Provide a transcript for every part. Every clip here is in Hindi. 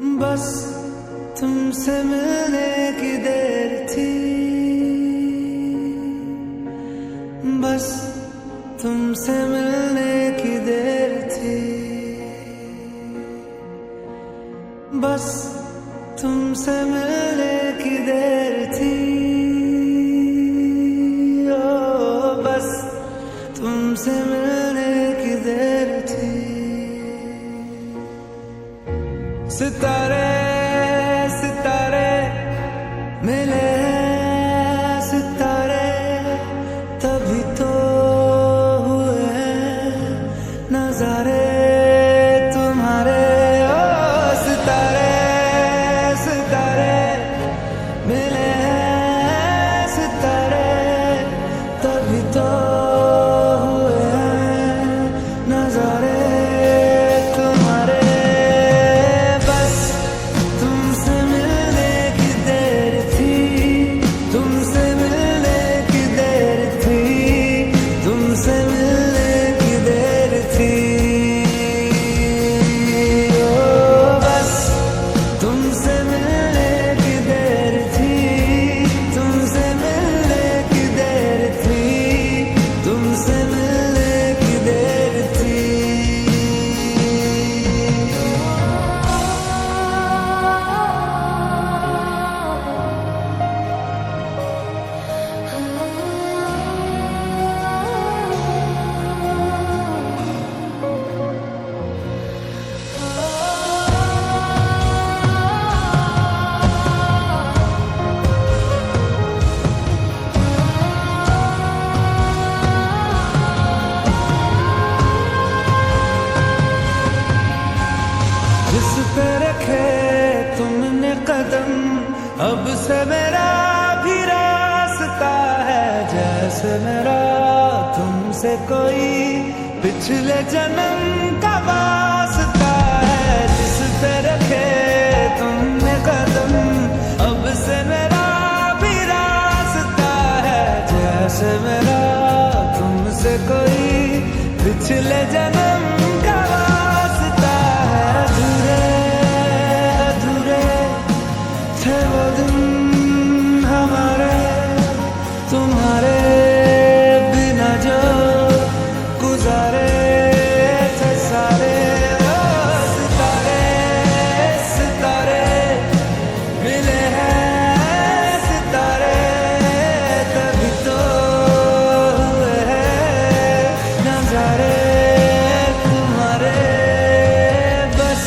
बस तुमसे मिलने की देर थी, बस तुमसे मिलने की देर थी, बस तुमसे मिलने की देर थी, ओ बस तुमसे मिलने की देर थी। सितारे सितारे मिले हैं, सितारे तभी तो हुए हैं नजारे तुम्हारे। ओ सितारे सितारे मिले हैं, सितारे तभी तो हुए हैं नजारे तुम्हारे। बस तुमसे मिलने की देर थी, तुमसे मिलने की देर थी, तुमसे मिलने की देर थी, ओ बस तुमसे मिलने की देर थी, तुमसे मिलने की देर थी, तुमसे मिलने की देर थी। जिस पे रखे तुमने कदम, अब से मेरा भी रास्ता है जैसे मेरा तुमसे कोई पिछले जन्म का वास्ता है। जिस पे रखे तुमने कदम, अब से मेरा भी रास्ता है जैसे मेरा तुमसे कोई पिछले जन्म का वास्ता है। अधूरे अधूरे थे वो दिन हमारे, तुम्हारे बिना जो गुजारे थे सारे। ओ सितारे सितारे मिले हैं, सितारे तभी तो हुए हैं नजारे तुम्हारे। बस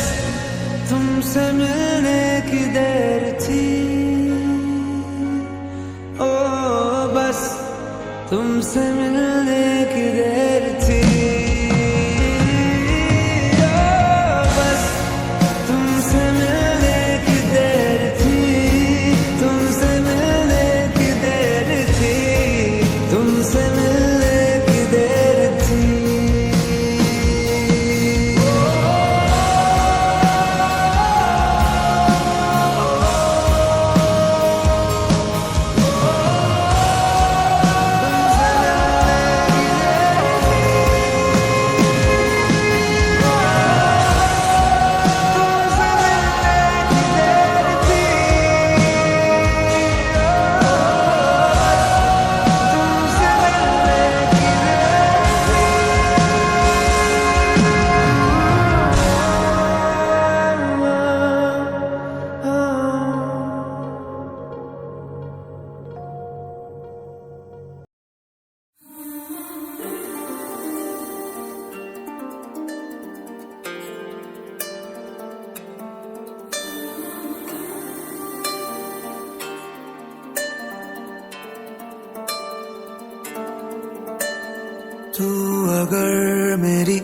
तुमसे मिलने की देर थी, ओ बस तुमसे मिलने की देर थी, ओ बस तुमसे मिलने की देर थी, तुमसे मिलने की देर थी, तुमसे मिलने की देर थी। तू अगर मेरी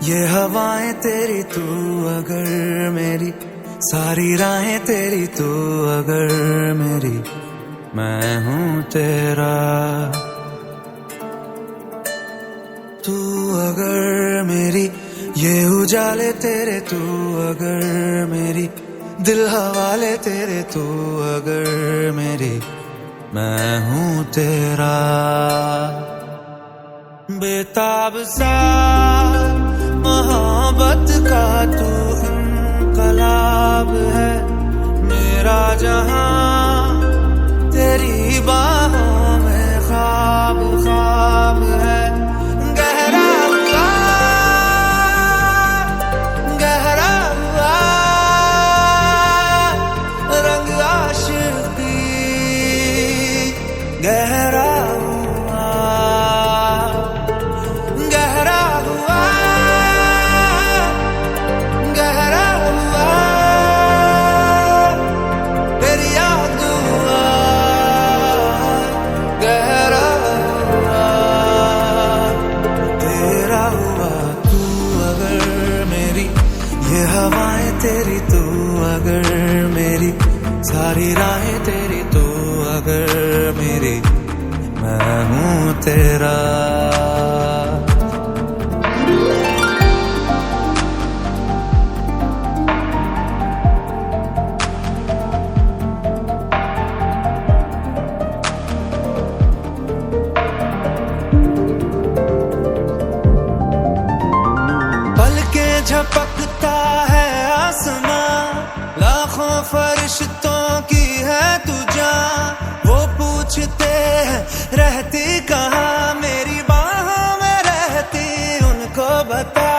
ये हवाएं तेरी, तू अगर मेरी सारी राहें तेरी, तू अगर मेरी मैं हूँ तेरा। तू अगर मेरी ये उजाले तेरे, तू अगर मेरी दिल हवाले तेरे, तू अगर मेरी मैं हूँ तेरा। बेताब सा मोहब्बत का तू इनकलाब है, सारी राहें तेरी तू अगर मेरी, मैं हूँ तेरा। झपकता है आसमां, लाखों फरिश्तों की है तू जान। वो पूछते हैं रहती कहाँ, मेरी बाहों में रहती उनको बता।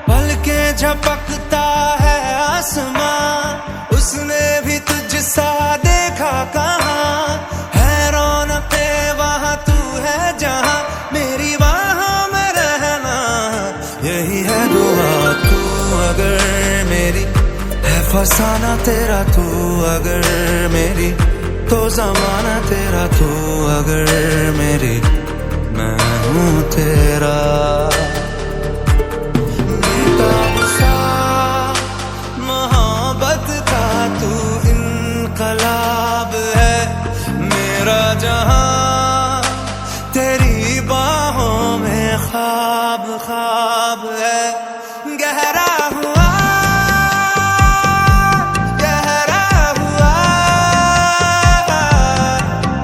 पल के झपकता है आसमां, उसने भी तुझसा देखा कहाँ। है रौनके वहाँ तू है जहाँ, मेरी बाहों में रहना यही है दुआ। तू अगर मेरी है फसाना तेरा, तू अगर मेरी तो जमाना तेरा। तू अगर मेरी, मैं हूँ तेरा। बेताब सा मोहब्बत का तू इनकलाब है, मेरा जहां तेरी बाहों में ख्वाब ख्वाब है। गहरा हुआ गहरा हुआ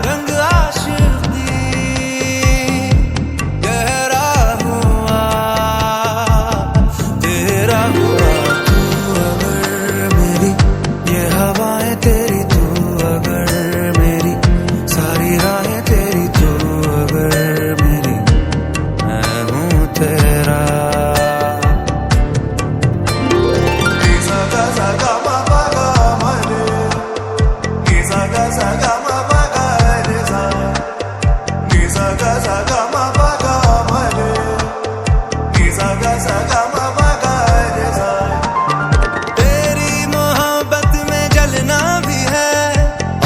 रंग आशिकी, गहरा हुआ तेरा हुआ। तू अगर मेरी, ये हवाएं तेरी, तू अगर मेरी, सारी राहें तेरी, तू अगर मेरी, मैं हूँ तेरा। तेरी मोहब्बत में जलना भी है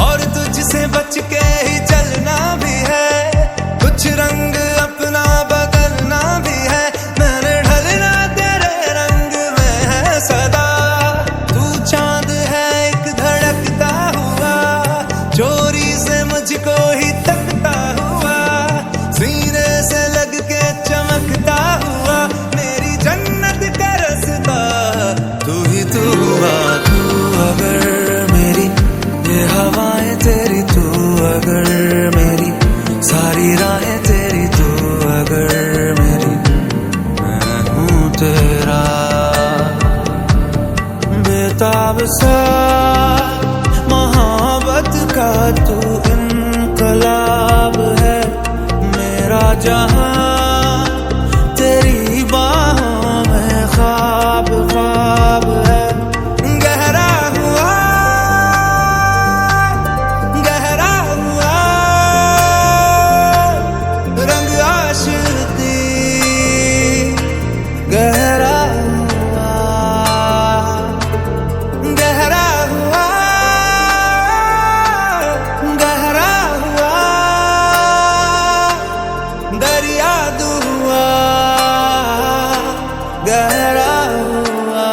और तुझसे बच के ही चलना भी है। कुछ रंग अपना बदलना भी है, मैंने ढलना तेरे रंग में है सदा। तू चांद है एक धड़कता हुआ, चोरी से मुझको ही तकता हुआ, सीने से लग के चमकता हुआ, मेरी जन्नत का रास्ता तू ही तू हुआ। तू अगर मेरी, ये हवाएं तेरी, तू अगर मेरी, सारी राहें तेरी, तू अगर मेरी, मैं हूँ तेरा। बेताब सा मोहब्बत का तू इनकलाब है, मेरा जहां तेरी बाहों में ख्वाब ख्वाब है। गहरा हुआ गहरा हुआ रंग आशिकी, गहरा हुआ गहरा हुआ गहरा हुआ दरिया दुआ गहरा हुआ।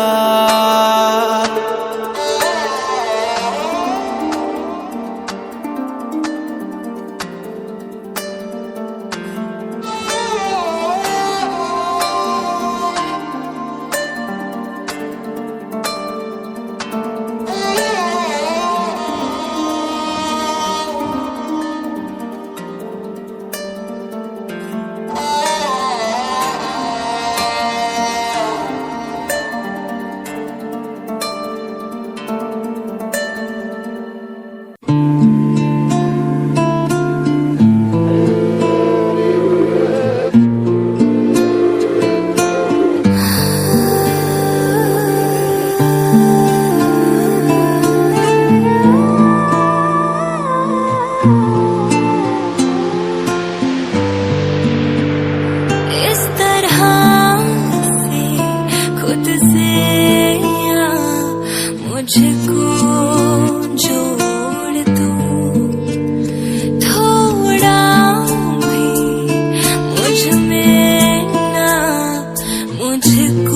मुझको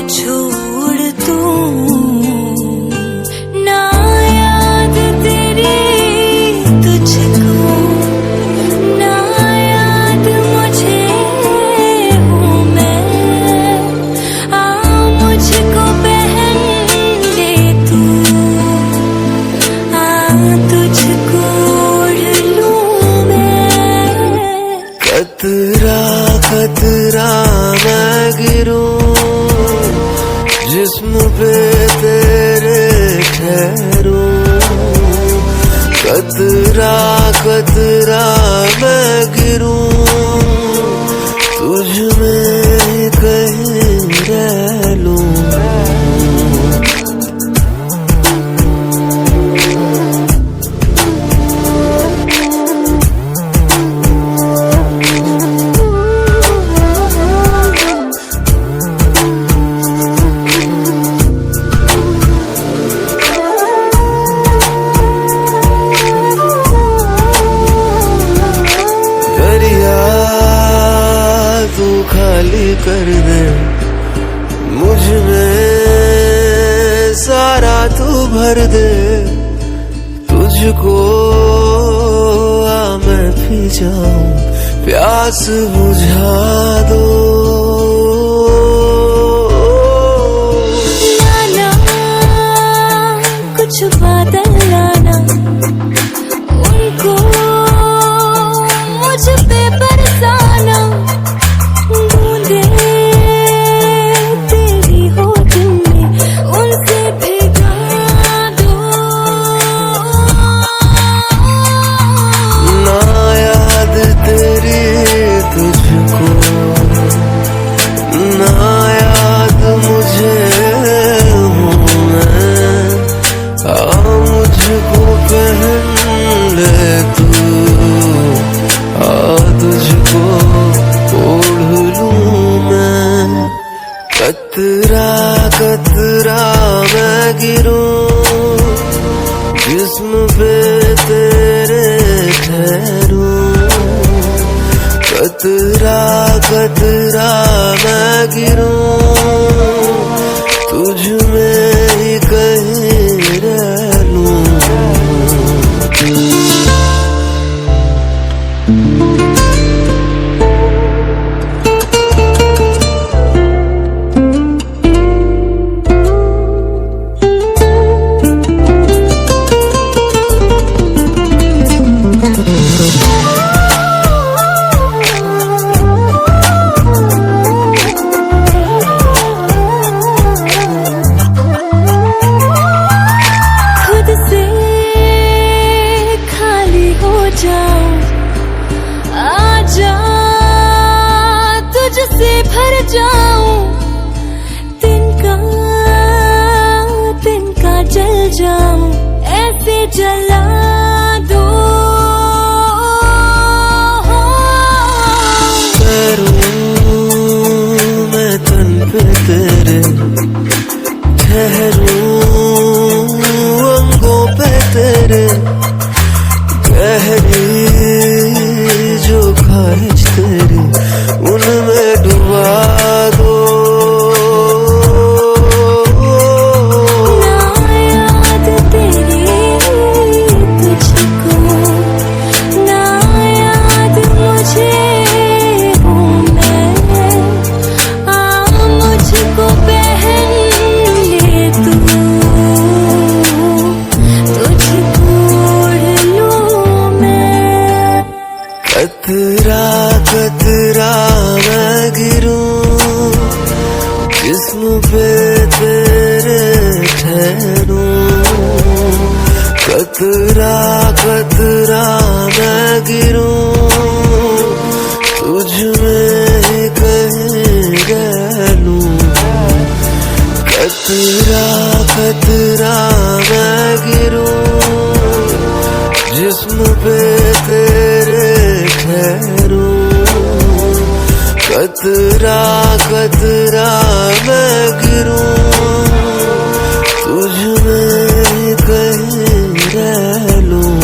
छोड़ तू ना। तेरे ठहरूं, कतरा कतरा मैं गिरूं, तुझ में कहीं रह लूं। खाली कर दे मुझ में सारा तू भर दे, तुझको आ मैं पी जाऊं, प्यास बुझा दो। लाना कुछ बादल लाना, उनको मुझ पे बरसाना, तेरी हो दिल में उनसे भिगा दो। ना याद तेरी तुझको, ना याद मुझे हूँ मैं, मुझको पहन ले तू, तुझको ओढ़ लूं मैं। कतरा कतरा मैं गिरूं, जिस्म पे तेरे ठहरूं, कतरा कतरा मैं गिरूं, तुझ में ही कहीं रह लूं। आजा तुझसे भर जाऊं, तिनका तिनका जल जाऊं, ऐसे जला दो। ठहरूं मैं तन पे तेरे, ठहरूं अंगों पे तेरे, गहरी जो ख्वाहिश तेरी उनमें डुबा दो। ना याद तेरी तुझको, ना याद मुझे हूँ मैं, मुझको पहन ले तू, तुझको ओढ़ लूं मैं। कतरा कतरा मैं गिरूं, जिस्म पे तेरे ठहरूं, कतरा कतरा मैं गिरूं, तुझ में ही कहीं रह लूं। कतरा कतरा मैं गिरूं, जिस्म पे तेरे ठहरूं, कतरा कतरा मैं गिरूं, तुझ में ही कहीं रह लूं।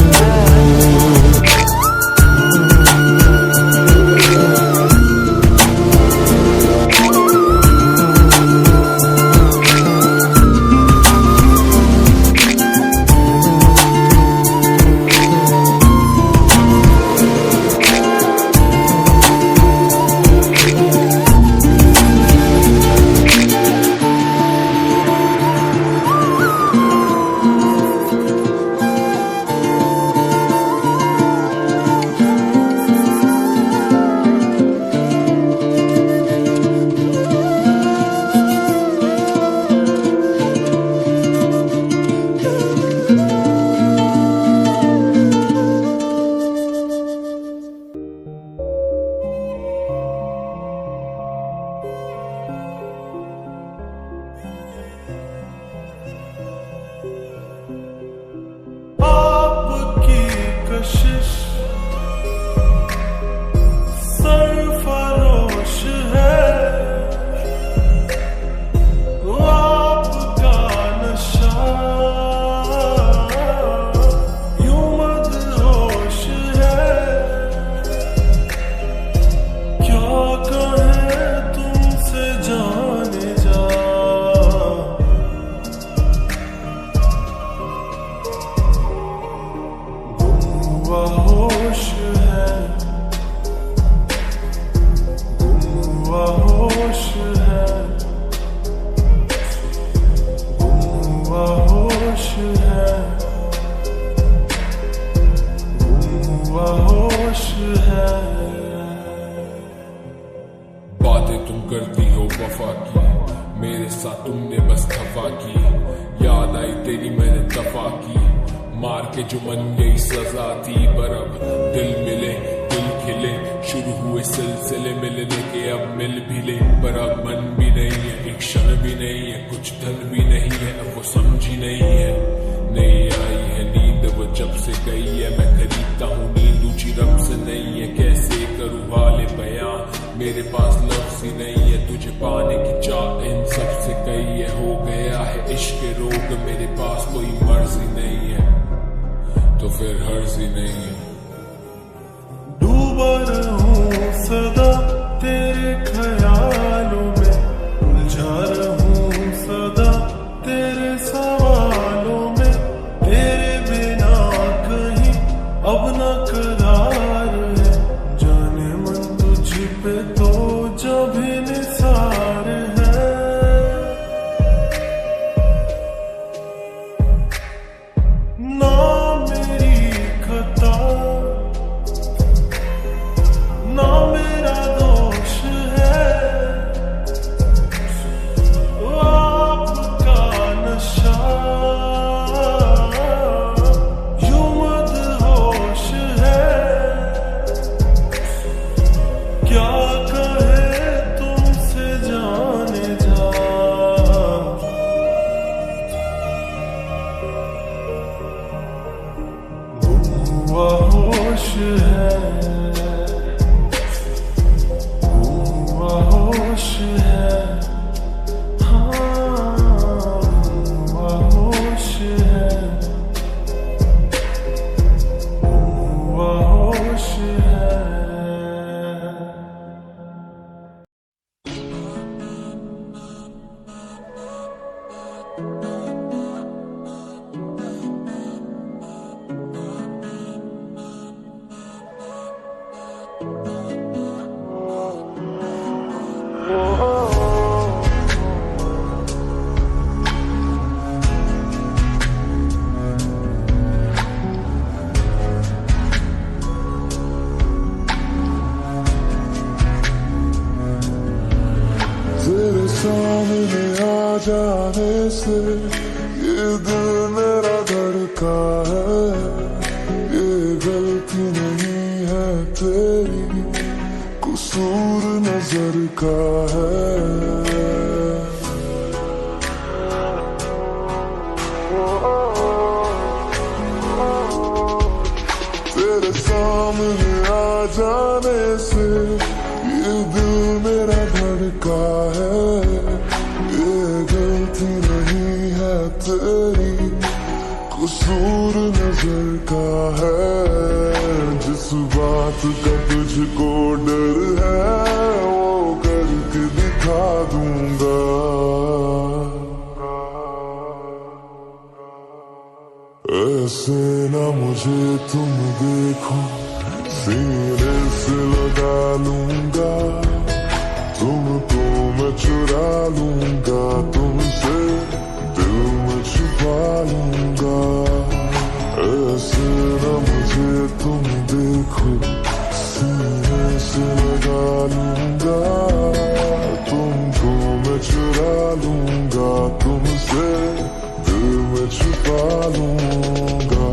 वफा की, मेरे साथ तुमने बस खफा की। याद आई तेरी मैंने दफा की, मार के जो मन गई सजा थी। पर अब दिल मिले दिल खिले, शुरू हुए सिलसिले मिलने के, अब मिल भी ले। पर अब मन भी नहीं है, एक क्षण भी नहीं है, कुछ धन भी नहीं है, अब वो समझी नहीं है। नहीं आई है नींद वो जब से गई है, मैं खरीदता हूँ नींद ऊंची रब से नहीं है। कैसे करूँ हाले बयां, मेरे पास लफ्ज़ ही नहीं है, तुझे पाने की चाह इन सब से कही है। हो गया है इश्क रोग, मेरे पास कोई मर्जी नहीं है, तो फिर हर्ज ही नहीं है। डूबा रहूं सदा तेरे ख्यालों में, उलझा रहूं सदा तेरे सवालों में। तेरे बिना कहीं अब न करार है, जाने मन तुझ पे तो जब भी निसार है। ना मेरी खता ना मेरा दोष है, आपका नशा यूं मदहोश है। क्या कहे तुमसे जाने जा, गुम हुआ होश है, होश है, हाँ होश है, होश है। तेरे सामने आ जाने से ये दिल मेरा धड़का है। ये गलती नहीं है तेरी, कसूर नजर का है। तेरे सामने आ जाने से ये दिल मेरा धड़का है। ये गलती नहीं है तेरी, कसूर नजर का है। जिस बात का तुझको डर है वो करके दिखा दूंगा। ऐसे ना मुझे तुम देखो, सीने से लगा लूंगा। तुमको मैं चुरा लूंगा, तुमसे दिल में छुपा लूंगा। ऐसे ना मुझे तुम देखो, सीने से लगा लूंगा। तुमको मैं चुरा लूंगा, तुमसे दिल में छुपा लूंगा।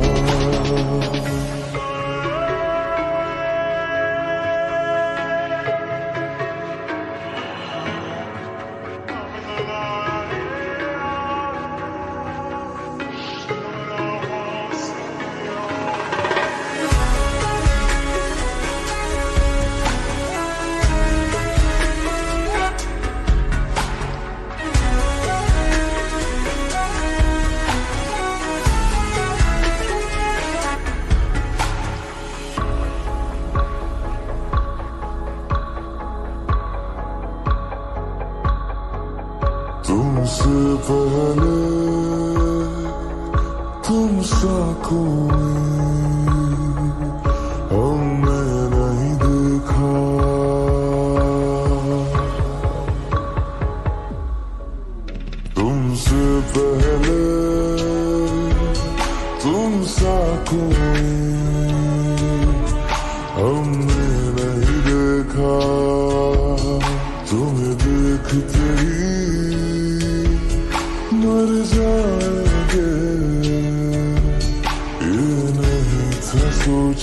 तुमसे पहले तुम सा कोई हमने नहीं देखा। तुमसे पहले तुम सा कोई हमने नहीं देखा। तुम्हें देखते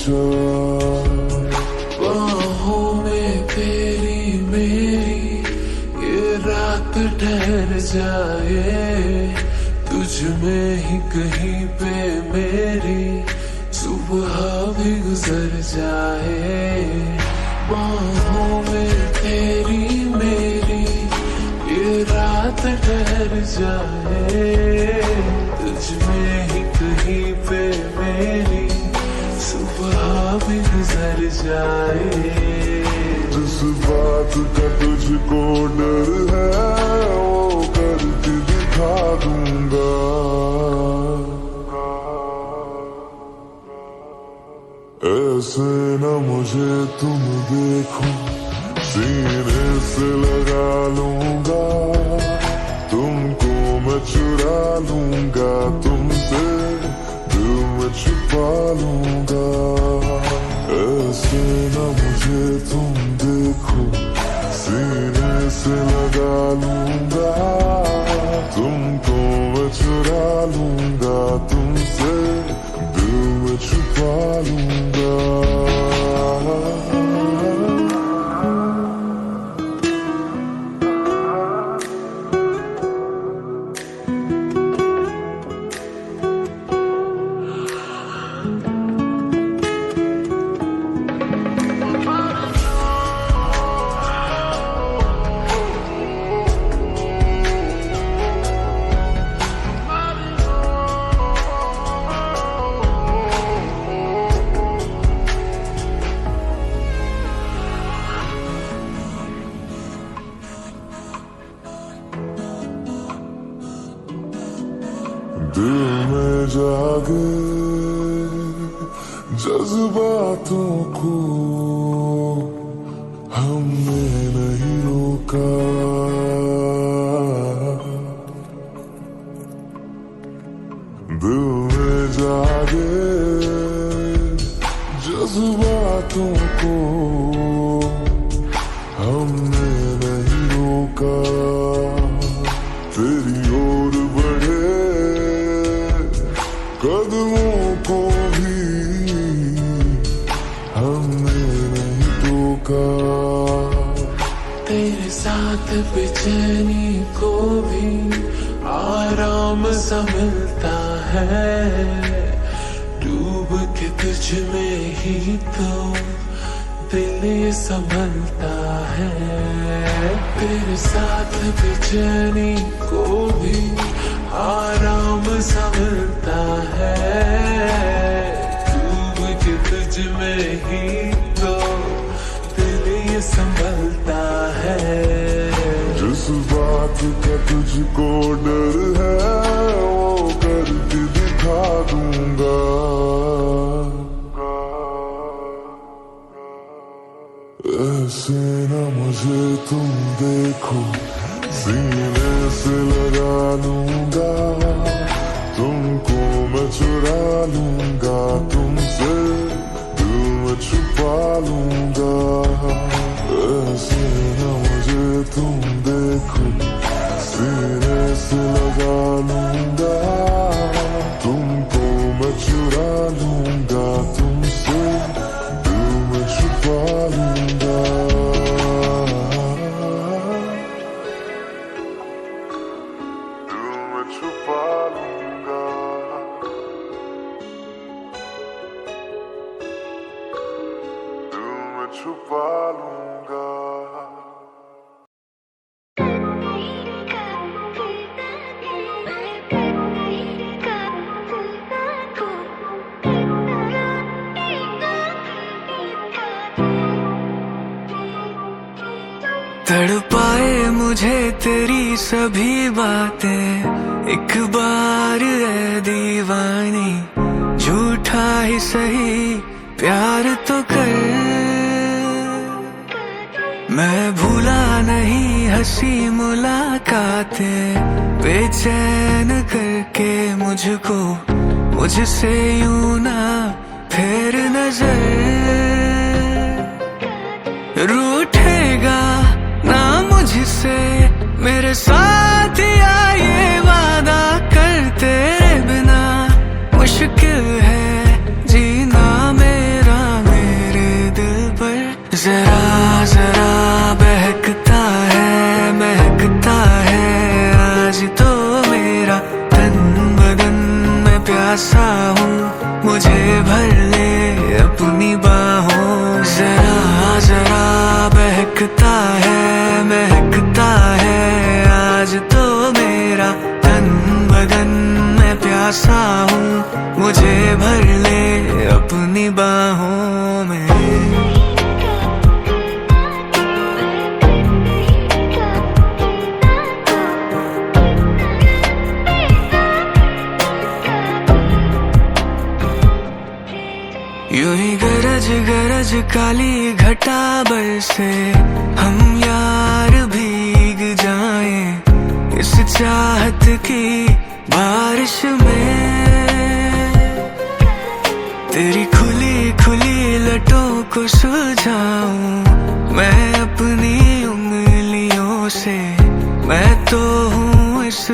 चार। बाहों में तेरी मेरी ये रात ठहर जाए, तुझ में ही कहीं पे मेरी सुबह भी गुजर जाए। बाहों में तेरी मेरी ये रात ठहर जाए, तुझ में ही कहीं पे मेरी सुबह भी गुजर जाए। जिस बात का तुझको डर है वो करके दिखा दूंगा। ऐसे न मुझे तुम देखो, सीने से लगा लूंगा, तुमको मैं चुरा लूंगा, तुमसे दिल में छुपा लूंगा। ऐसे न मुझे तुम देखो, सीने से लगा लूंगा, तुमको मैं चुरा लूंगा, तुमसे दिल में छुपा लूंगा। दिल में जागे जज्बातों को हमने नहीं रोका। दिल में जागे जज्बातों को हमने नहीं रोका। तेरी ओर बढ़े कदमों को भी हमने नहीं रोका। तेरे साथ बेचैनी को भी आराम सा मिलता है, डूब के तुझ में ही तो दिल ये संभलता है। तेरे साथ बेचैनी को भी आराम सा मिलता है, डूब के तुझ में ही तो दिल ये संभलता है। जिस बात का तुझको डर है वो करके दिखा दूंगा। ऐसे न मुझे तुम देखो, सीने से लगा लूंगा, तुमको मैं चुरा लूंगा, तुमसे दिल में छुपा लूंगा। ऐसे न मुझे तुम देखो, सीने से लगा लूंगा, तुमको मैं चुरा लूंगा, तुमसे दिल में छुपा लूंगा। छुपा लूंगा, दिल में छुपा लूंगा। तड़पाए मुझे तेरी सभी बातें, एक बार ऐ दीवानी, झूठा ही सही प्यार तो कर। मैं भूला नहीं हंसी मुलाकातें, बेचैन करके मुझको मुझसे यूं ना फेर नजर। रूठेगा ना मुझसे मेरे साथ या ये वादा कर, तेरे बिना मुश्किल है जीना मेरा। प्यासा हूँ, मुझे भर ले अपनी बाहों। जरा जरा बहकता है, महकता है आज तो मेरा तन बदन। मैं प्यासा हूँ, मुझे भर ले अपनी बाहों में। यूं ही गरज गरज काली घटा बरसे, हम यार भीग जाएं इस चाहत की बारिश में। तेरी खुली खुली लटों को सुलझाऊं मैं अपनी उंगलियों से। मैं तो हूँ इस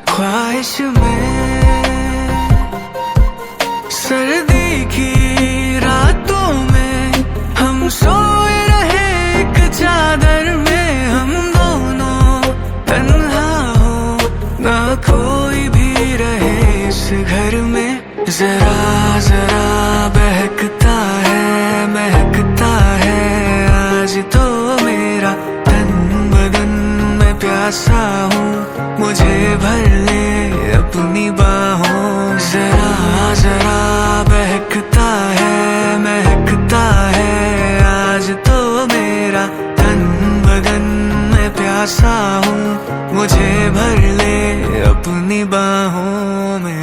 ख्वाहिश में। सर्दी की रातों में हम सोए रहे एक चादर में। हम दोनों तन्हा हो, ना कोई भी रहे इस घर में। जरा जरा बहकता है, महकता है आज तो मेरा तन बदन। मैं प्यासा हूँ, मुझे भर ले अपनी बाहों। जरा जरा बहकता है, महकता है आज तो मेरा तन बदन। मैं प्यासा हूँ, मुझे भर ले अपनी बाहों में।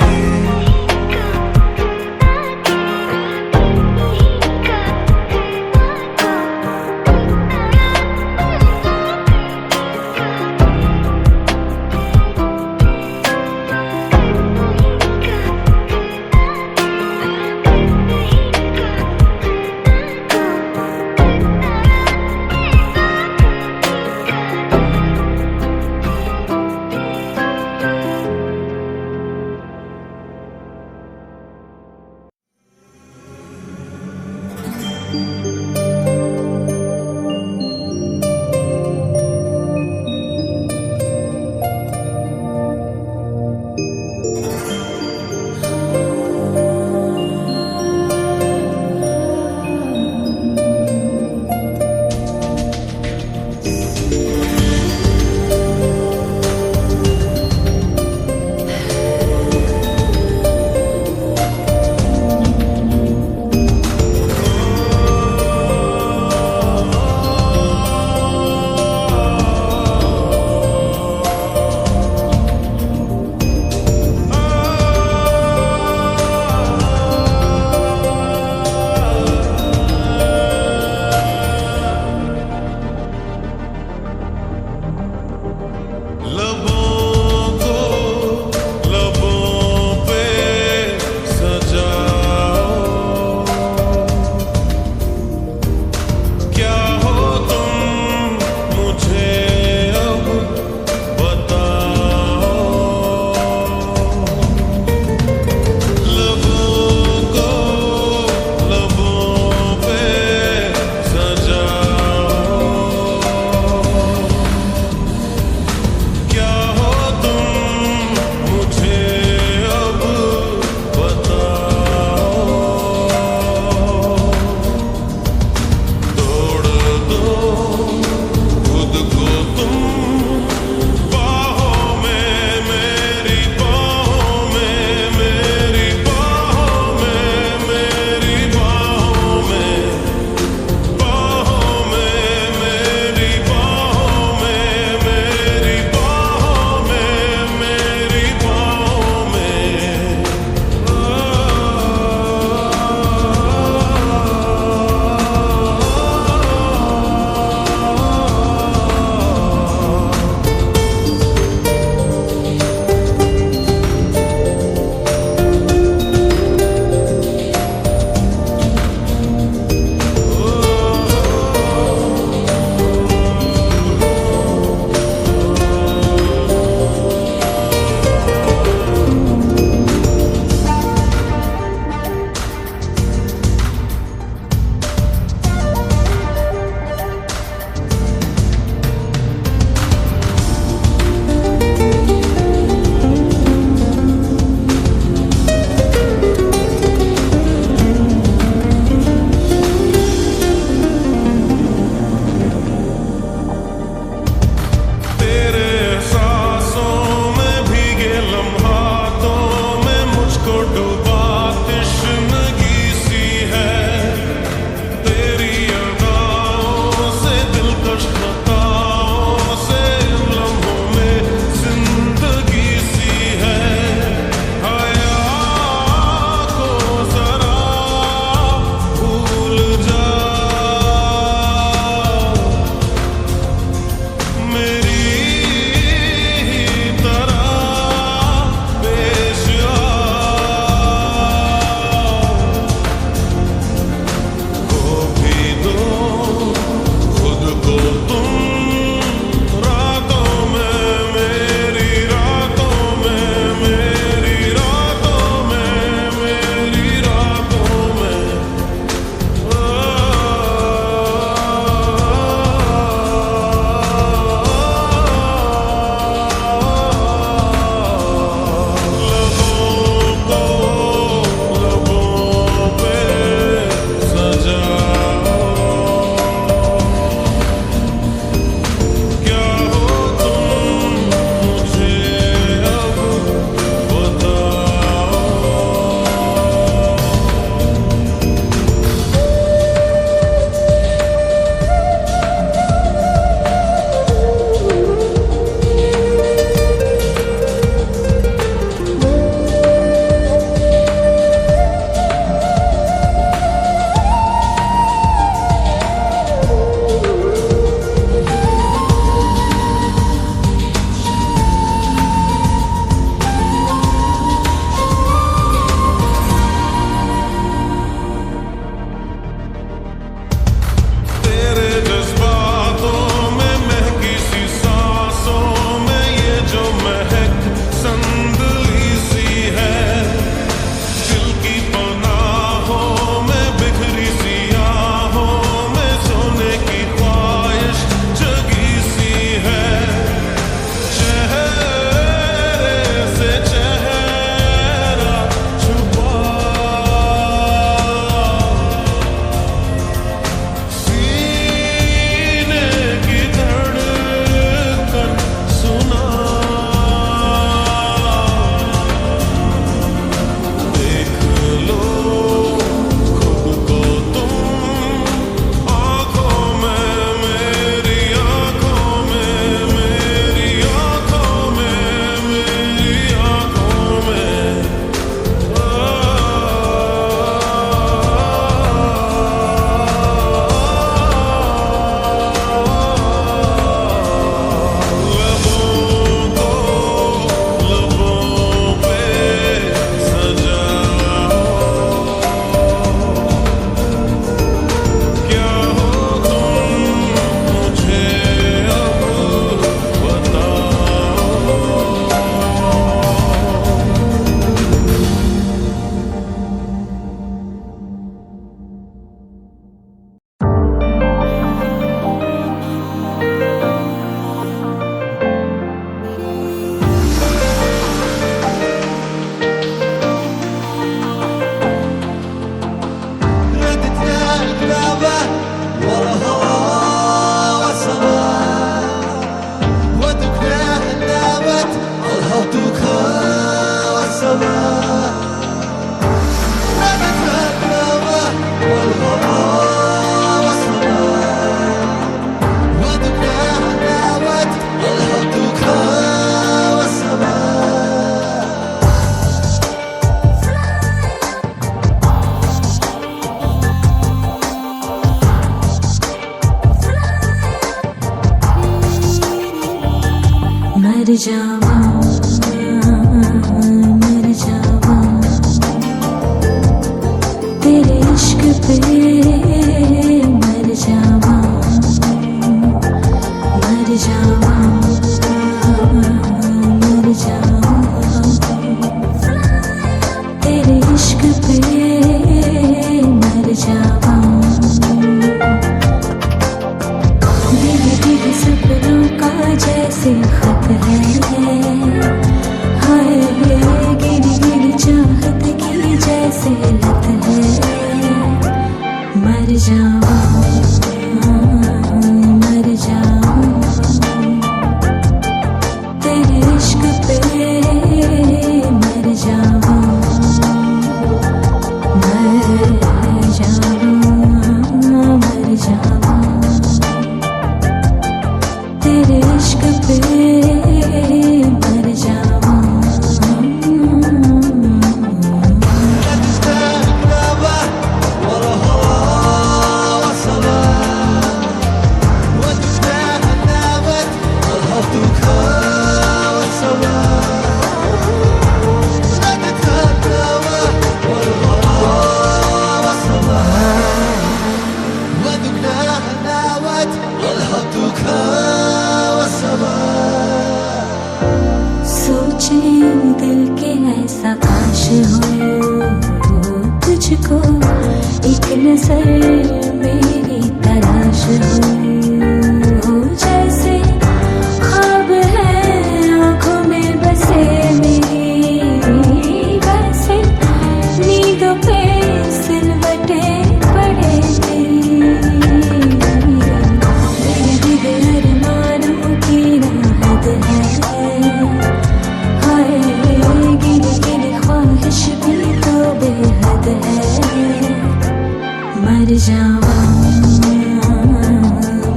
जावा मर जावा तेरे इश्क पे मर जावा मर जावा मर जावा तेरे इश्क पे मर जावा धीरे धीरे सपनों का जैसे खत है हाय गिरी गिरी चाहत की जैसे लत है मर जावा मर जावा तेरे इश्क पे मर जावा मर जावा मर जावा तेरे इश्क पे मर जावा सोचे दिल के ऐसा काश हो तुझको एक नजर मेरी तलाश हो जैसे ख्वाब है आंखों में बसे मेरी वैसे नींदों पे सिलवटे पड़े धीरे धीरे अरमानों की राहत है हाय गिरी गिरी ख्वाहिश भी तो बेहद है मर जावा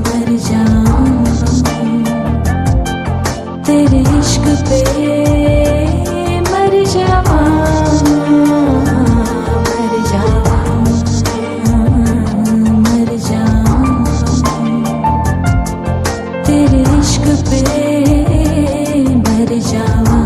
मर जावा तेरे इश्क पे मर जावा मर जावा मर जावा तेरे इश्क पे मर जावा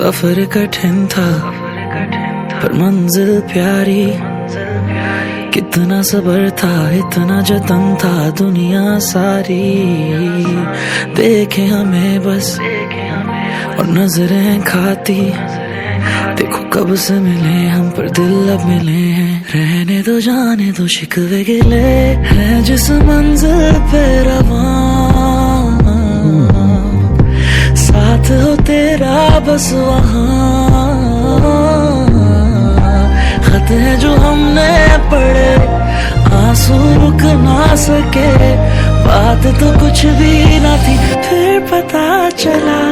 सफर कठिन था पर मंजिल प्यारी, कितना सब्र था इतना जतन था दुनिया सारी देखे हमें बस और नजरें खाती। देखो कब से मिले हम पर दिल अब मिले हैं, रहने दो जाने दो शिकवे गिले हैं जिस मंजिल पे रवां, साथ हो तेरा बस वहाँ। खत है जो हमने पढ़े आंसू रुक ना सके, बात तो कुछ भी ना थी फिर पता चला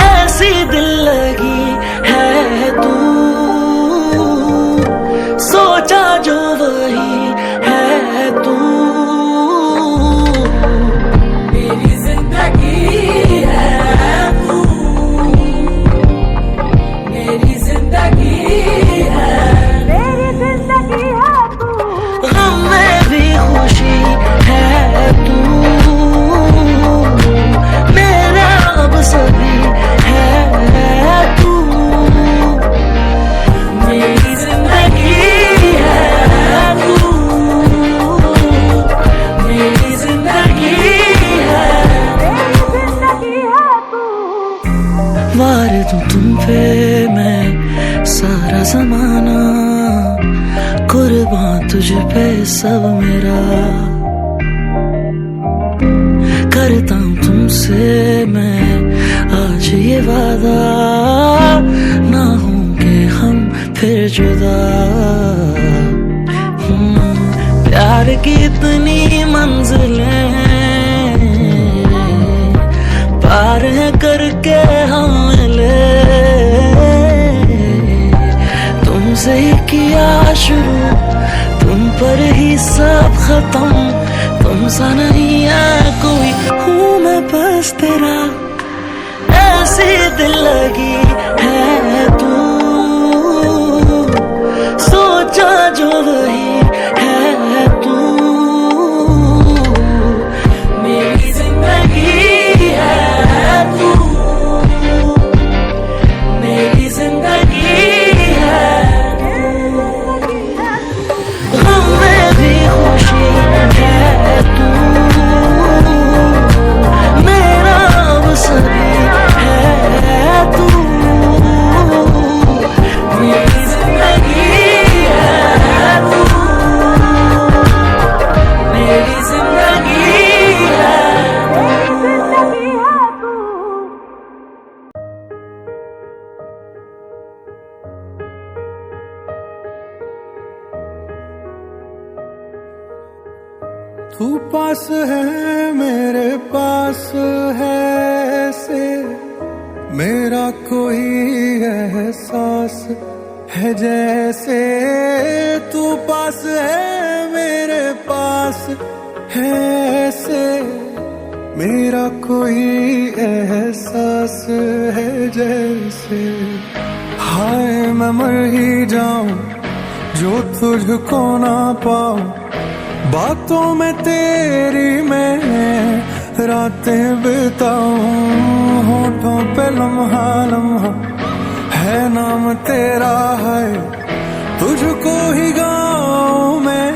ऐसी दिल लगी है तू, सोचा जो वही है तू। मेरी जिंदगी है तू, मेरी जिंदगी है, मेरी जिंदगी है तू, हमें भी खुशी है तू, मेरा अब सभी है तू। मेरी जिंदगी है तू, मेरी जिंदगी है, मेरी जिंदगी है तू। वार दूं तुम पे मैं सारा ज़माना, कुर्बान तुझ पे सब मेरा, करता हूँ तुमसे मैं आज ये वादा, ना होंगे हम फिर जुदा। प्यार की इतनी मंजिलें पार है करके हम मिले, तुमसे ही किया शुरू तुम पर ही सब खत्म, तुम सा नहीं है कोई हूँ मैं बस तेरा, ऐसी दिल लगी है तू, सोचा जो वही है तू। मेरी जिंदगी है तू, मेरी जिंदगी है, हमें भी खुशी है तू, मेरा अब सभी है तू। मेरी जिंदगी है तू, मेरी जिंदगी है, मेरी जिंदगी है तू। तू पास है मेरे पास है ऐसे, मेरा कोई एहसास है जैसे, तू पास है मेरे पास है ऐसे, मेरा कोई एहसास है जैसे। हाय मैं मर ही जाऊं जो तुझको ना पाऊं, बातों में तेरी मैं रातें बिताऊं, होठों पे लम्हा लम्हा है नाम तेरा है, तुझको ही गाऊं मैं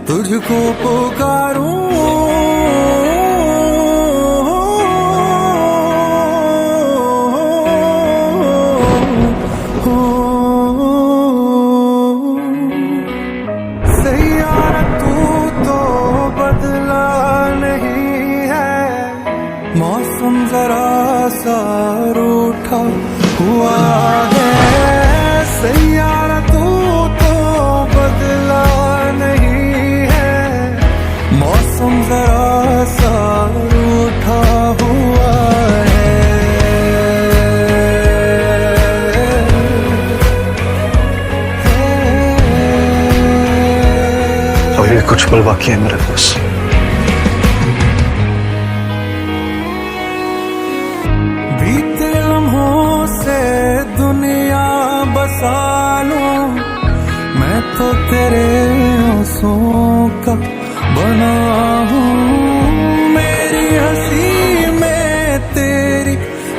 तुझको पुकारूं। मौसम जरा सा रूठा हुआ है, सैयारा तू तो बदला नहीं है, मौसम जरा सा रूठा हुआ है। और ये कुछ पल बाकी है मेरे पास, बीते लम्हों से दुनिया बसा लूं, मैं तो तेरे आंसुओं का बना हूँ, मेरी हंसी में तेरी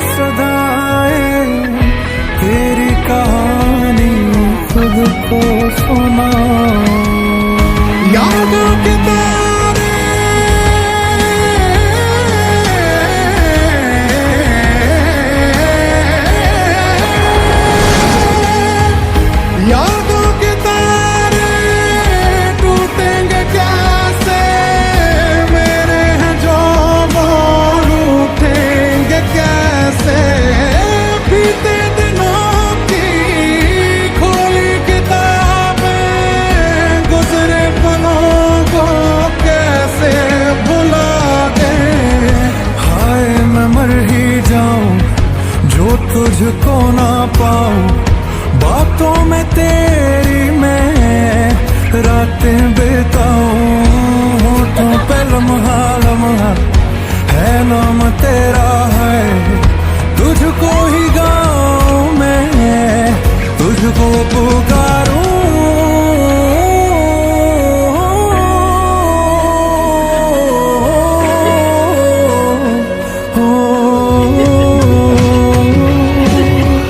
सदाएं सुनो यादों के तारे यादों के तारे टूटेंगे कैसे मेरे हैं जो वो रूठेंगे कैसे बीते दिनों की खोली किताबें गुजरे पलों को कैसे भुला दें हाय मैं मर ही जाऊं जो तुझको ना पाऊं बातों में तेरी मैं रातें बिताऊं होठों पे लम्हा लम्हा है नाम तेरा है तुझको ही गाऊं मैं तुझको पुकारूं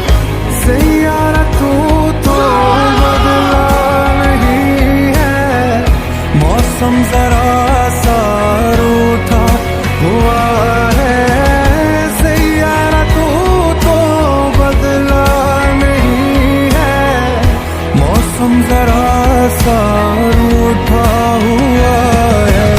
सैयारा तू तो बदला नहीं है मौसम जरा सा रूठा हुआ है सैयारा तू तो बदला नहीं है मौसम जरा सा रूठा हुआ है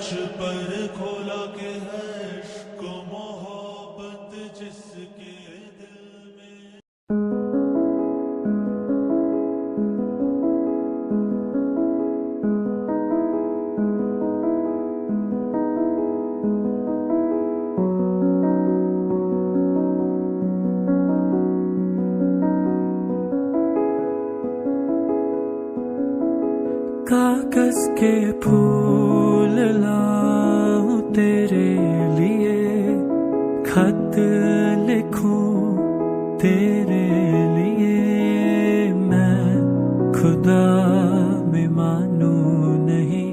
मुझ पर खोला के है इश्क मोहब्बत जिसके दिल में। कागज के फूल लाऊं तेरे लिए, खत लिखूं तेरे लिए। मैं खुदा में मानूं नहीं,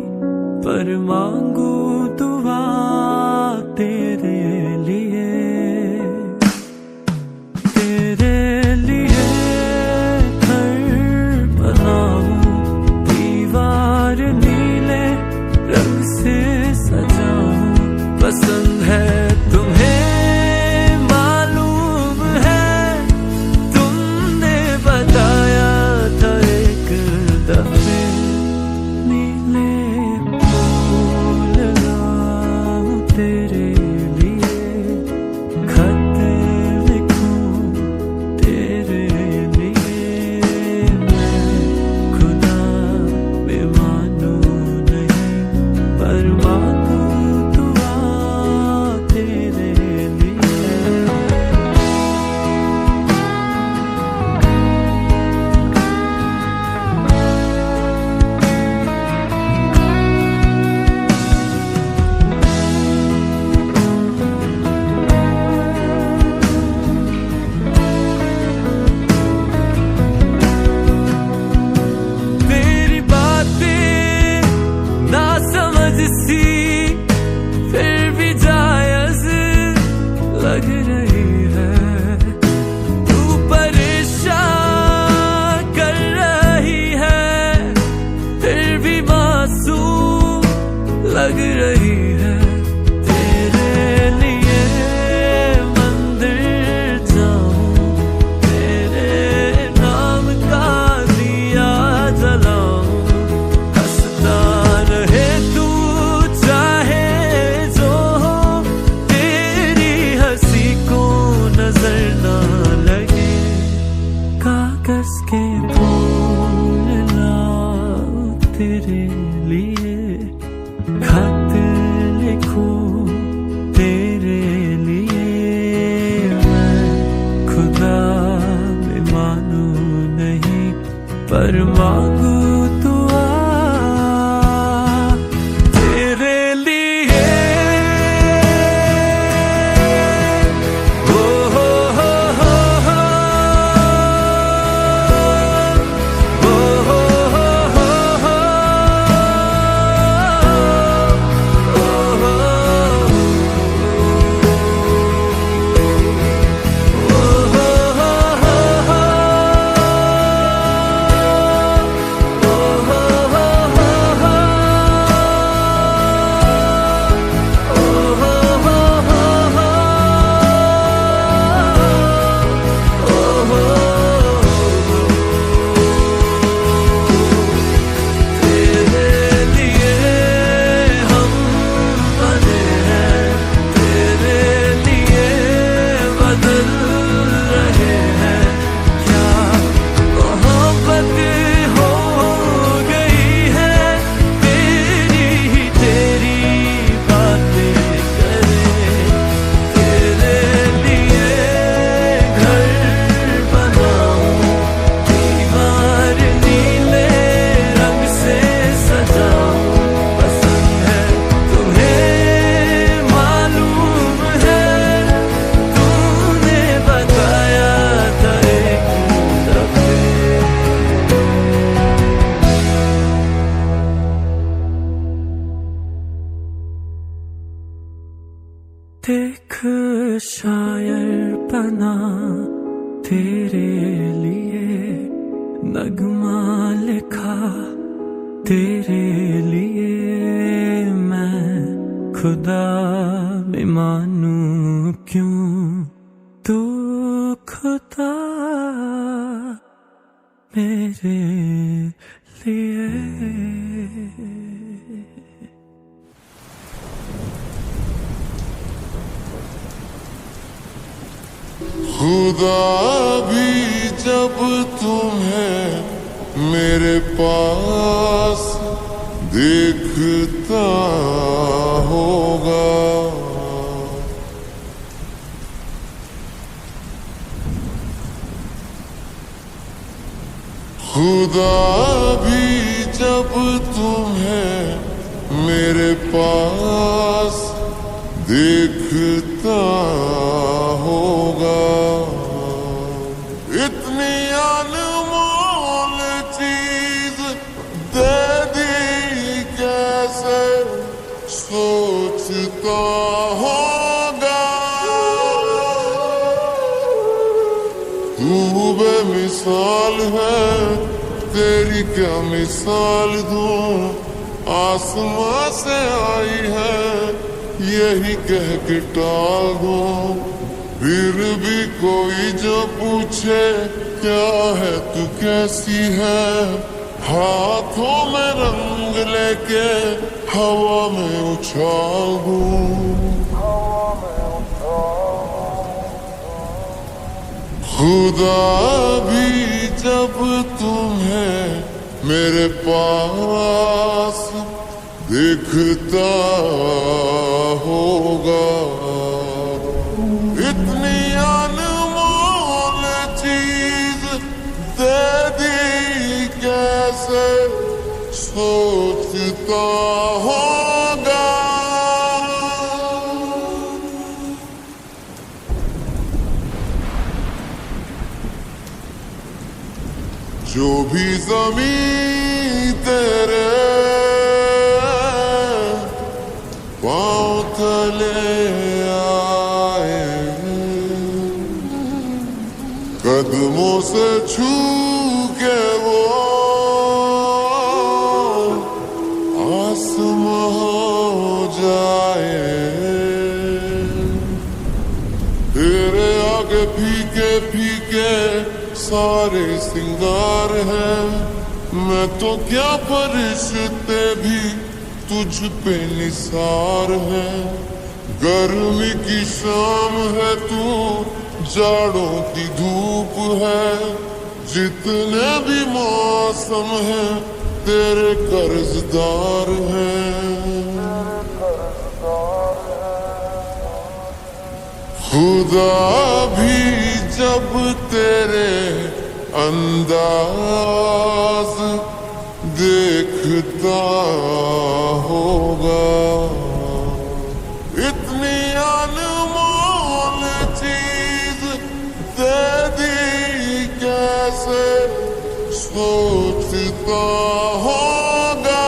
पर मांगू दुआ तेरे लिए। तेरे लिए घर बनाऊं, दीवार नीले रंग से सजाऊं। पसंद है तुम्हें मालूम है, तुमने बताया था एक दफे। नीले फूल लाऊं तेरे लिए, खत लिखूं तेरे लिए। मैं खुदा में मानूं नहीं, पर मांगू दुआ तेरे लिए। तेरी बातें ना समझ सी फिर भी जायज लग रही है। तू परेशान कर रही है, फिर भी मासूम लग रही है। तेरे लिए मंदिर जाऊं, तेरे नाम का दिया जलाऊं। हंसता रहे तू चाहे जो हो, तेरी हंसी को नजर ना लगे। कागज के फूल लाऊं तेरे लिए, खत लिखूं तेरे लिए। मैं खुदा में मानूं नहीं, पर मांगू दुआ तेरे लिए। ओ हो हो हो हो, ओ हो हो हो हो, ओ हो। देख शायर बना तेरे लिए, नगमा लिखा तेरे लिए। मैं खुदा में मानूं क्यों, तू खुदा मेरे लिए। खुदा भी जब तुम्हें मेरे पास देखता होगा। खुदा भी जब तुम्हें मेरे पास देखता होगा। इतनी अनमोल चीज दे दी कैसे सोचता होगा। तू बेमिसाल है, तेरी क्या मिसाल दूं। आसमां से आई है यही कह के टाल दूं। फिर भी कोई जो पूछे क्या है तू कैसी है, हाथों में रंग लेके हवा में उछाल दूं। खुदा भी जब तुम्हें मेरे पास देखता होगा। इतनी अनमोल चीज दे दी कैसे सोचता होगा। जो भी ज़मीं तेरे पाँव तले आए, कदमों से छू के वो आसमां हो जाए। तेरे आगे फीके फीके सारे सिंगार हैं, मैं तो क्या फरिश्ते भी तुझ पे निसार है। गर्मी की शाम है तू, जाड़ों की धूप है। जितने भी मौसम है तेरे कर्जदार हैं। खुदा भी जब तेरे अंदाज देखता होगा। इतनी अनमोल चीज दे दी कैसे सोचता होगा।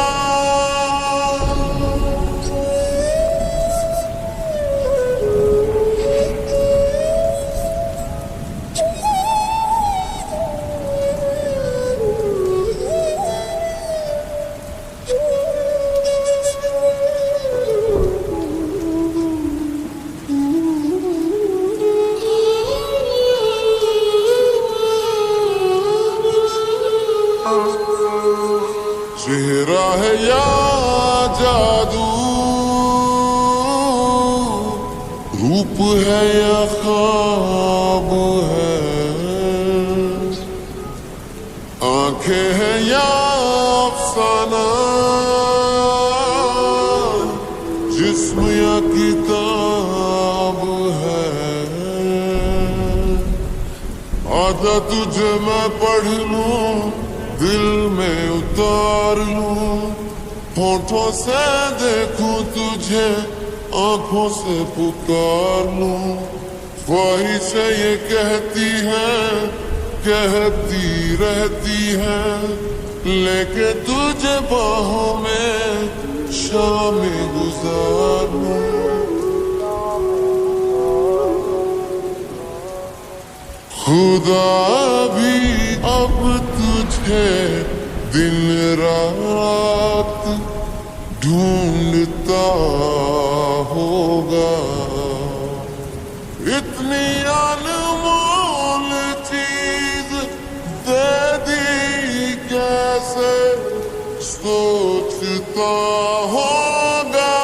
चेहरा है या जादू, रूप है या ख्वाब है। आंखें हैं या अफसाना, जिस्म या किताब है। आधा तुझे मैं पढ़ लूं, दिल में उतार लूं। होठों से देखूं तुझे, आंखों से पुकार लूं। ख्वाहिशें ये कहती हैं, कहती रहती हैं, लेके तुझे बाहों में शाम गुजार लूं। खुदा भी अब तुझे दिन रात ढूंढता होगा। इतनी अनमोल चीज दे दी कैसे सोचता होगा।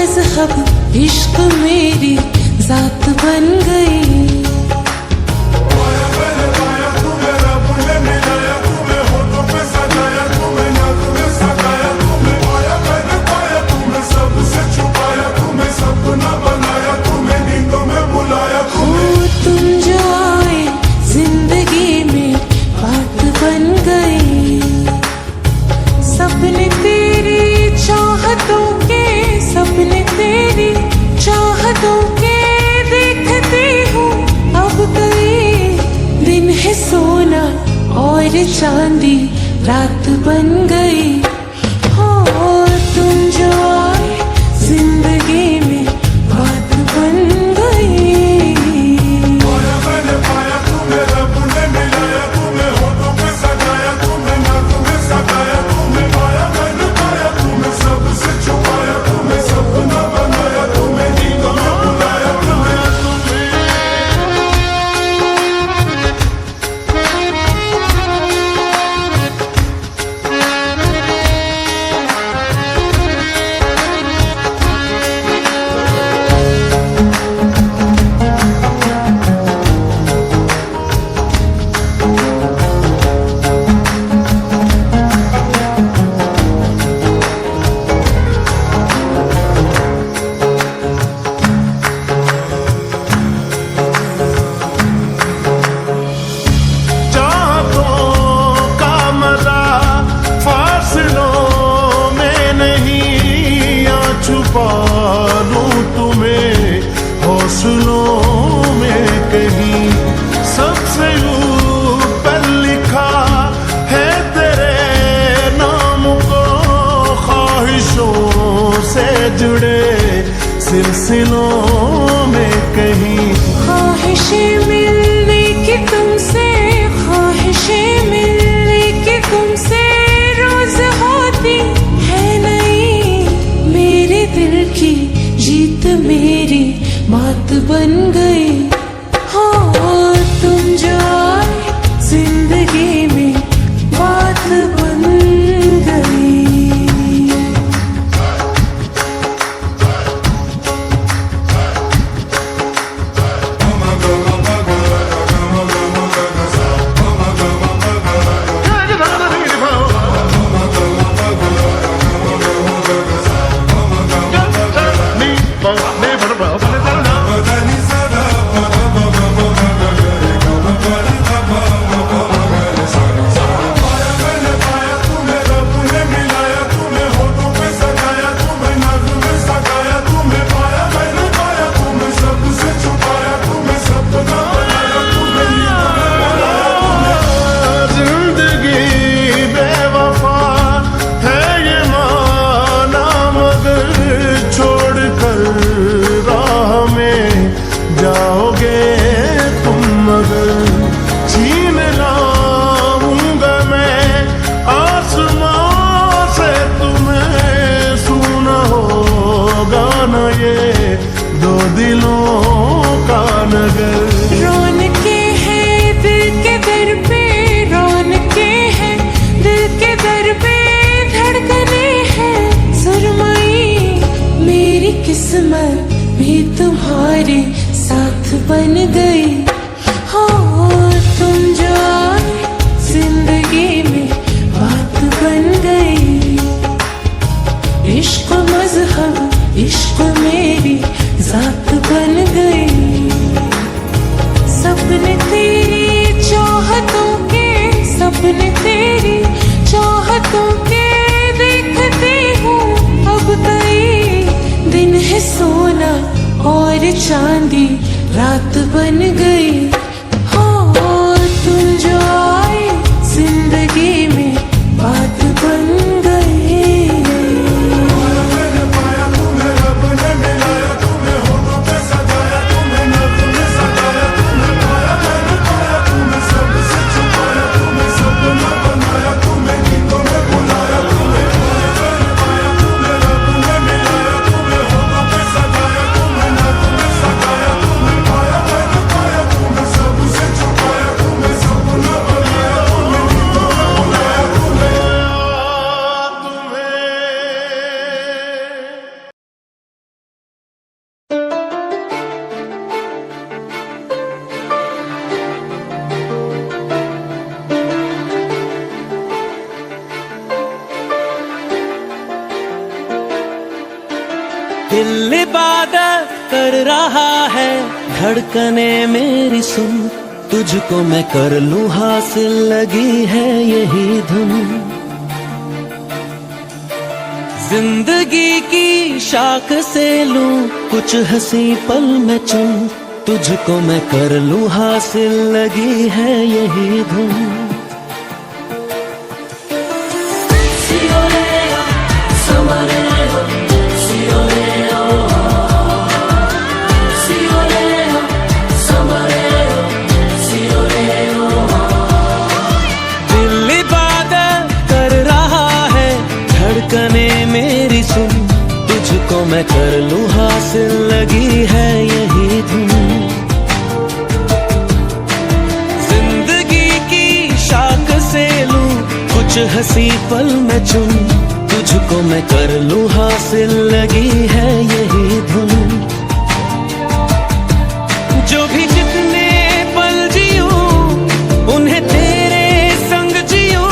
मजहब इश्क मेरी जात बन गई। तुम जो आए जिंदगी में बात बन गई। सपने तेरी चाहतों के, सपने तेरी चाहतों के देखती हूँ अब कई दिन है सोना और चांदी रात बन गई। हो तुम जो आए जिंदगी में बात बन गई। पालूं तुम्हें हौसलों में कहीं, सबसे ऊपर लिखा है तेरे नाम को ख्वाहिशों से जुड़े सिलसिलों में कहीं। ख्वाहिशें मिलने की तुमसे, ख्वाहिशें मिलने की तुमसे रोज होती है नहीं। मेरे दिल की जीत मेरी मात बन गई। हो तुम जो आए जिंदगी में बात बन गई। दो दिलों का नगर। रौनके हैं दिल के दर पे, रौनके हैं दिल के दर पे, धड़कने हैं सुरमई। मेरी किस्मत भी तुम्हारे साथ बन गई। हो तुम जो आए जिंदगी में बात बन गई। इश्क मजहब इश्क मेरी जात बन गई। सपने तेरी चाहतों के, सपने तेरी चाहतों के देखती हूँ अब कई दिन है सोना और चांदी रात बन गई। हो तुम जो आए जिंदगी में बात बन गई। दिल इबादत कर रहा है, धड़कने मेरी सुन, तुझको मैं कर लूं हासिल, लगी है यही धुन। जिंदगी की शाख से लूं कुछ हंसी पल में चुन, तुझको मैं कर लूं हासिल, लगी है यही धुन। दिल इबादत कर रहा है, धड़कने मेरी सुन, तुझको मैं कर लूं हासिल, लगी है यही धुन। जिंदगी की शाख से लूं कुछ हंसी पल में चुन, तुझको मैं कर लूं हासिल, लगी है यही धुन। जो भी जितने पल जियूं उन्हें तेरे संग जियूं,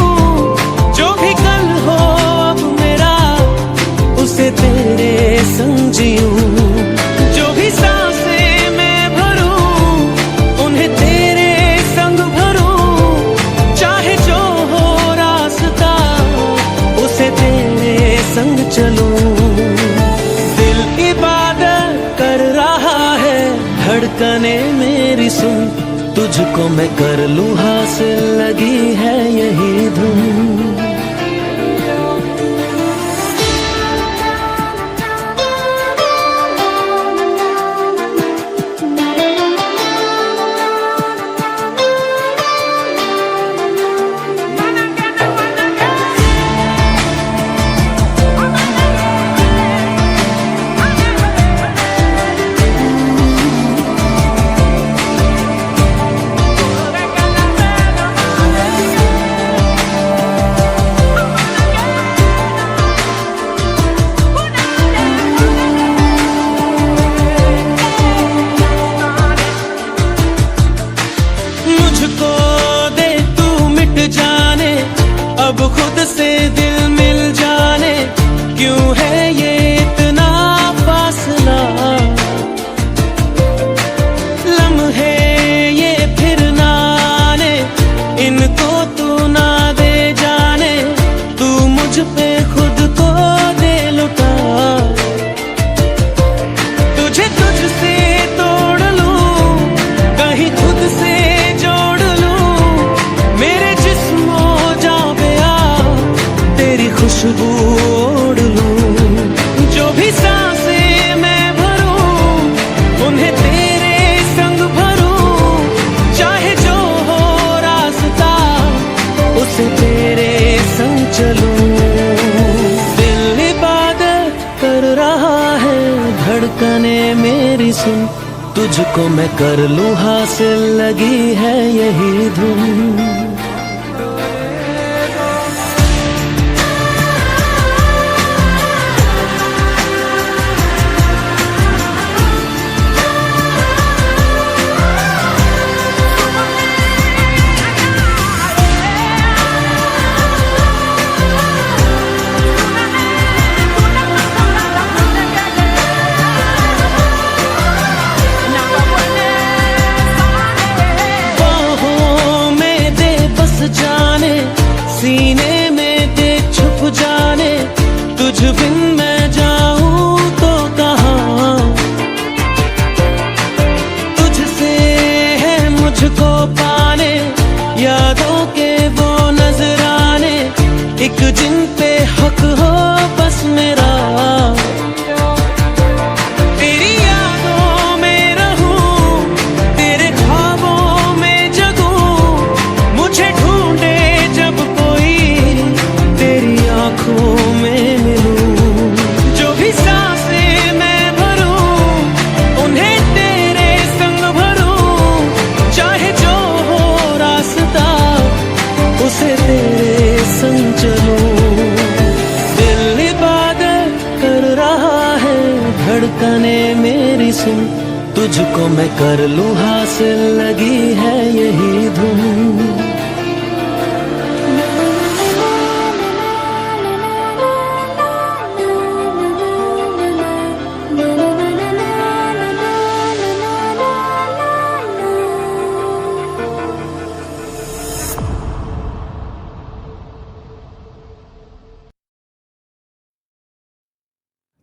जो भी कल हो अब मेरा उसे तेरे संग जियूं, जो भी सांसें मैं भरूं उन्हें तेरे संग भरूं, चाहे जो हो रास्ता उसे तेरे संग चलूं। दिल इबादत कर रहा है, धड़कने मेरी सुन, तुझको मैं कर लूं हासिल, लगी है यही धुन। मुझको दे तू मिट जाने, अब खुद से दिल मिल जाने, क्यों है ये इतना फासला। लम्हे ये फिर ना आने, इनको तू ना दे जाने, तू मुझ पे खुद को दे लुटा। तुझे तुझसे तोड़ लूं, कहीं खुद से जोड़ लूं, मेरे जिस्मो जां पे आ तेरी खुशबू ओढ़ लूं। जो भी सांसें मैं भरूं उन्हें तेरे संग भरूं, चाहे जो हो रास्ता उसे तेरे संग चलूं। दिल इबादत कर रहा है, धड़कने मेरी सुन, तुझको मैं कर लूं हासिल, लगी है यही धुन। जाने सीने में दे छुप जाने, तुझ बिन मैं जाऊं तो कहाँ। तुझसे है मुझको पाने, यादों के वो नजराने, एक जिन पे हक हो बस मेरा। तेरी यादों में रहूं, तेरे ख्वाबों में जगूं, मुझे ढूंढे जब कोई तेरी आंखों में मिलूं। जो भी सांसें मैं भरूं उन्हें तेरे संग भरूं, चाहे जो हो रास्ता उसे तेरे संग चलूं। दिल इबादत कर रहा है, धड़कने मेरी सुन, तुझको मैं कर लूं हासिल, लगी है यही धुन।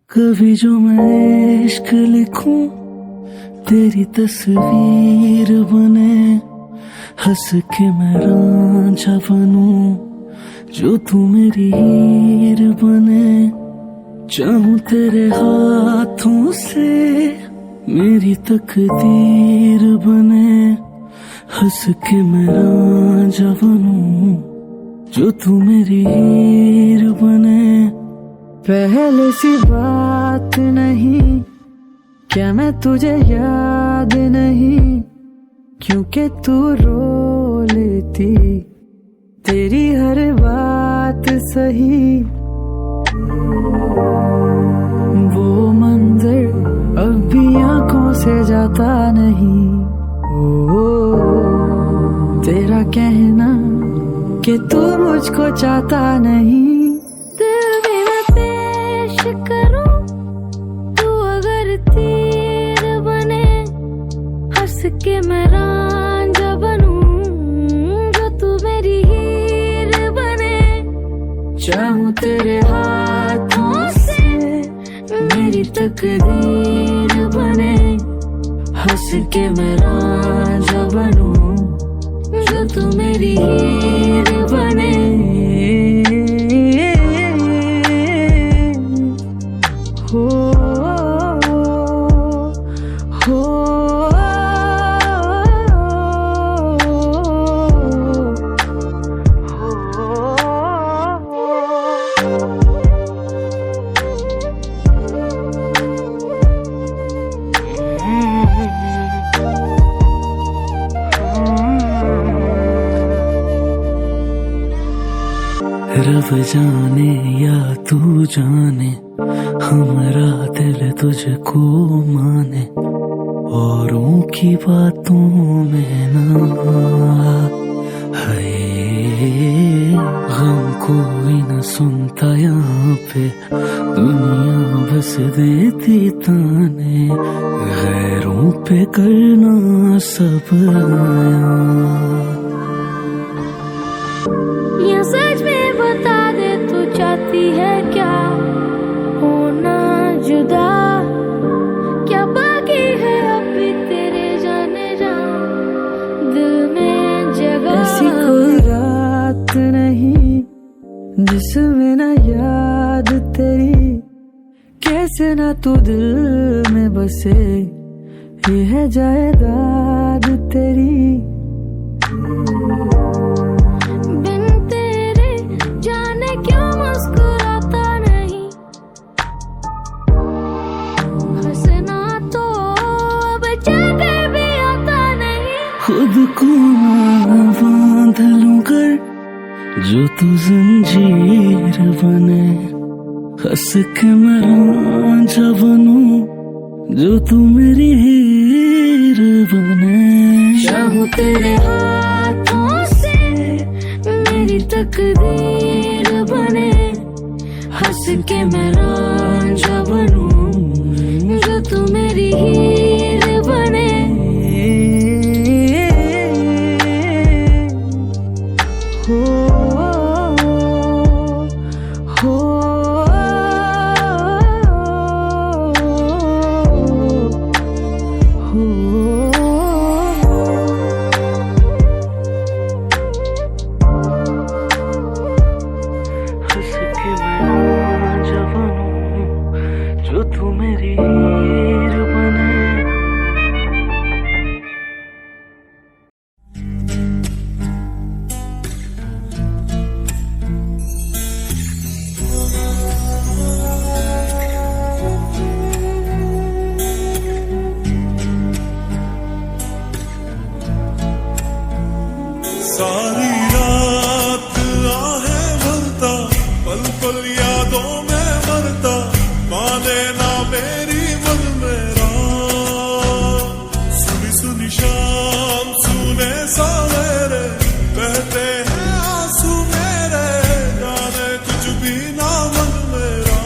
कभी जो मैं इश्क लिखूं तेरी तस्वीर बने, हंस के मैं रांझा बनूं जो तू मेरी हीर बने। चाहूं तेरे हाथों से मेरी तकदीर बने, हंस के मैं रांझा बनूं जो तू मेरी हीर बने। पहले सी बात नहीं क्या मैं तुझे याद नहीं, क्योंकि तू रो लेती तेरी हर बात सही। वो मंजर अब भी आंखों से जाता नहीं, ओ तेरा कहना कि तू मुझको चाहता नहीं। दिल भी मैं पेश करूं तू अगर तीर बने, हंस के मैं रांझा बनूं जो तू मेरी हीर बने। चाहूं तेरे हाथों से मेरी तकदीर बने, हंस के मैं रांझा बनूं जो तू मेरी हीर बने। हो हो रब जाने या तू जाने हमारा दिल तुझको माने, औरों की बातों में ना है। गम कोई न सुनता यहाँ पे, दुनिया बस देती ताने, गैरों पे करना सब आया। या सच में बता दे तू चाहती है क्या होना जुदा, क्या बाकी है अभी तेरे जाने जा दिल में जगह। ऐसी कोई रात नहीं जिसमें ना याद तेरी, कैसे ना तू दिल में बसे, ये है जायदाद तेरी। क्यों मुस्कुराता नहीं, हंसना तो अब चाहकर भी आता नहीं। खुद को बांध लूं कर जो तू जंजीर बने, हंस के मैं रांझा बनूं जो तू मेरी हीर बने। चाहूं तेरे हाथों से मेरी तकदीर बने, हंस के मैं रांझा बनूं जो तू मेरी हीर बने। हो हो जो तू मेरी हीर बने। सारी रात आहें भरता, पल पल यादों में मरता, माने ना मेरी मन मेरा। सुनी सुनी शाम सुने सवेरे, बहते हैं आंसू मेरे, जाने कुछ भी ना मन मेरा।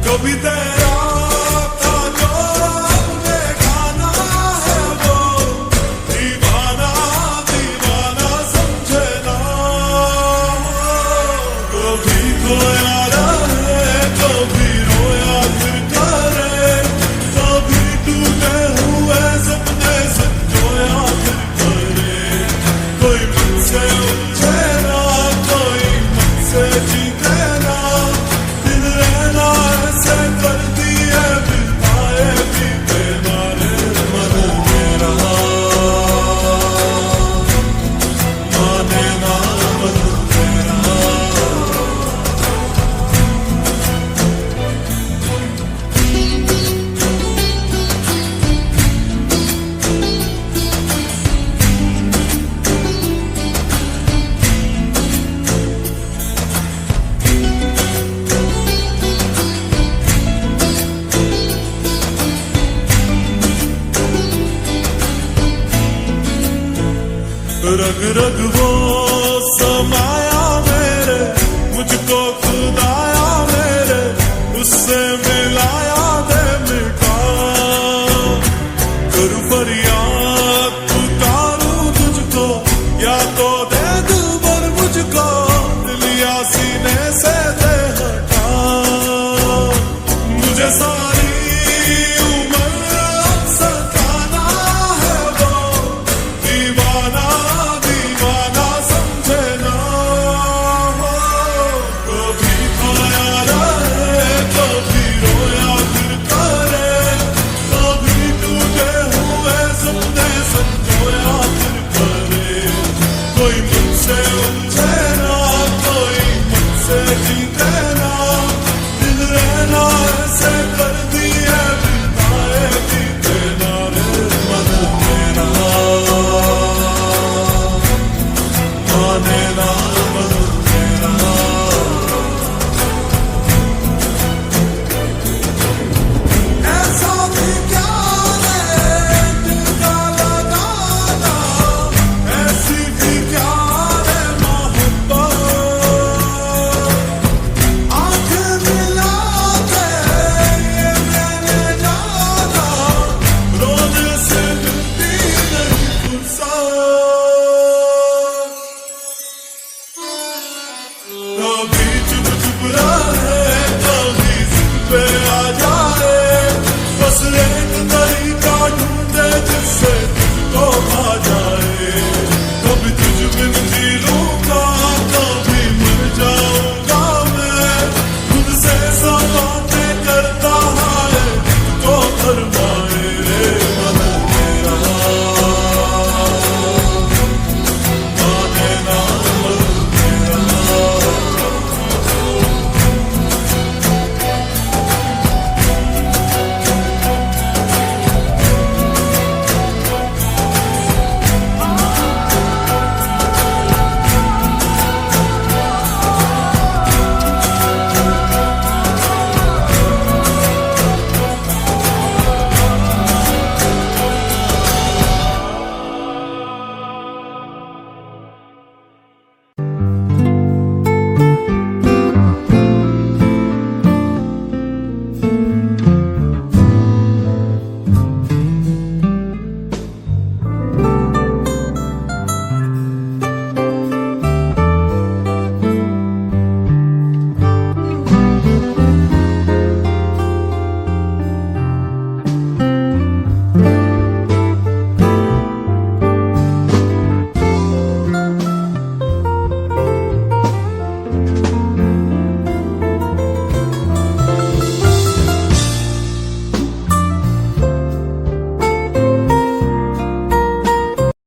कभी तेरा था जो हमने गाना है वो, दीवाना दीवाना समझे ना। कभी खोया रहे कभी जीते ना दिन रहना ऐसे कर दिए बिताए बीते मारे मन मेरा माने ना मन मेरा रग रग वो